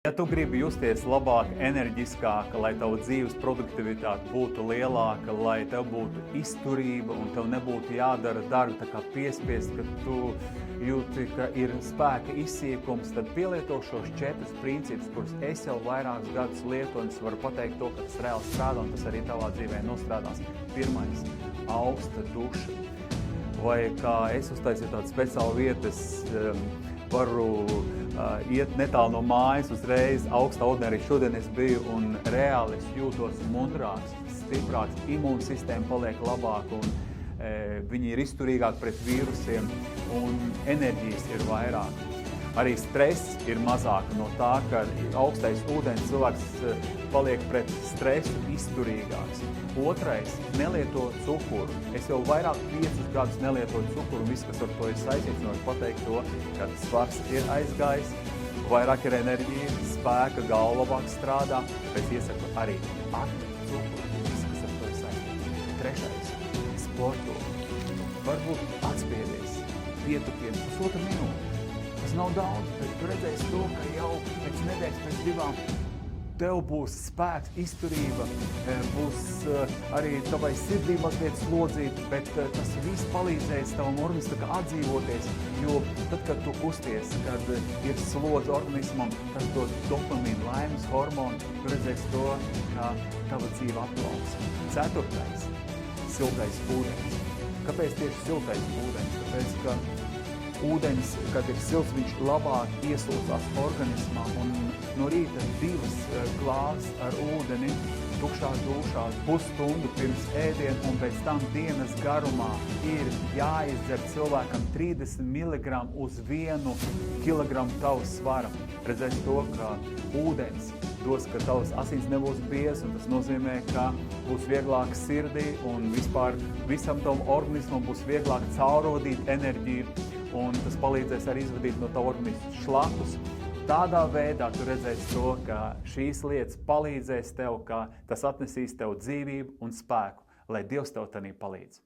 Ja tu gribi justies labāk, enerģiskāk, lai tava dzīves produktivitāte būtu lielāka, lai tev būtu izturība un tev nebūtu jādara darbi tā kā piespiest, ka tu jūti, ka ir spēka izsīkums, tad pielieto šos 4 principus, kurus es jau vairākus gadus lietoju, un es varu pateikt to, ka tas reāli strādā, un tas arī tavā dzīvē nostrādās. Pirmais – augsta duša. Vai kā es uztaisīju tādu speciālu vietu, es varu iet netālu no mājas uzreiz augstā ūdenī. Arī šodien es biju un reāli es jūtos mundrāks, stiprāks, imūnsistēma paliek labāk un viņi ir izturīgāki pret vīrusiem un enerģijas ir vairāk. Arī stress ir mazāk no tā, ka augstais ūdens cilvēks paliek pret stresu izturīgāks. Otrais – nelieto cukuru. Es jau vairāk 5 gadus nelietoju cukuru, un viss, kas ar to ir saistīts, var pateikt to, ka svars ir aizgājis, vairāk ir enerģija, spēka, galva labāk strādā, tāpēc iesaku arī atlikt cukuru, viss, kas ar to ir saistīts. Trešais – sporto. Varbūt atspiedies, pietupiens, 1,5 minūte. Tas nav daudz, bet tu redzēsi to, ka jau pēc nedēļas, pēc 2 tev būs spēks, izturība, būs arī tavai sirdī mazliet slodzīt, bet tas viss palīdzēs tavam organismam atdzīvoties, jo tad, kad tu kusties, kad ir slodze organismam, tas dod dopamīnu, laimes hormonu, tu redzēsi to, ka tava dzīve atplauks. 4. – siltais ūdens. Kāpēc tieši siltais ūdens? Tāpēc, ka ūdens, kad ir silts, viņš labāk ieslūdzās organismā un no rīta 2 glāzes ar ūdeni tukšā dušā pusstundu pirms ēdiena un pēc tam dienas garumā ir jāizdzer cilvēkam 30 mg uz 1 kg tavas svara. Redzēs to, ka ūdens dos, ka tavas asins nebūs biezas, un tas nozīmē, ka būs vieglāk sirdī un vispār visam tavam organismam būs vieglāk caurodīt enerģiju, un tas palīdzēs arī izvadīt no tava organisma šlakus. Tādā veidā tu redzēsi to, ka šīs lietas palīdzēs tev, ka tas atnesīs tev dzīvību un spēku, lai Dievs tev tanī palīdz.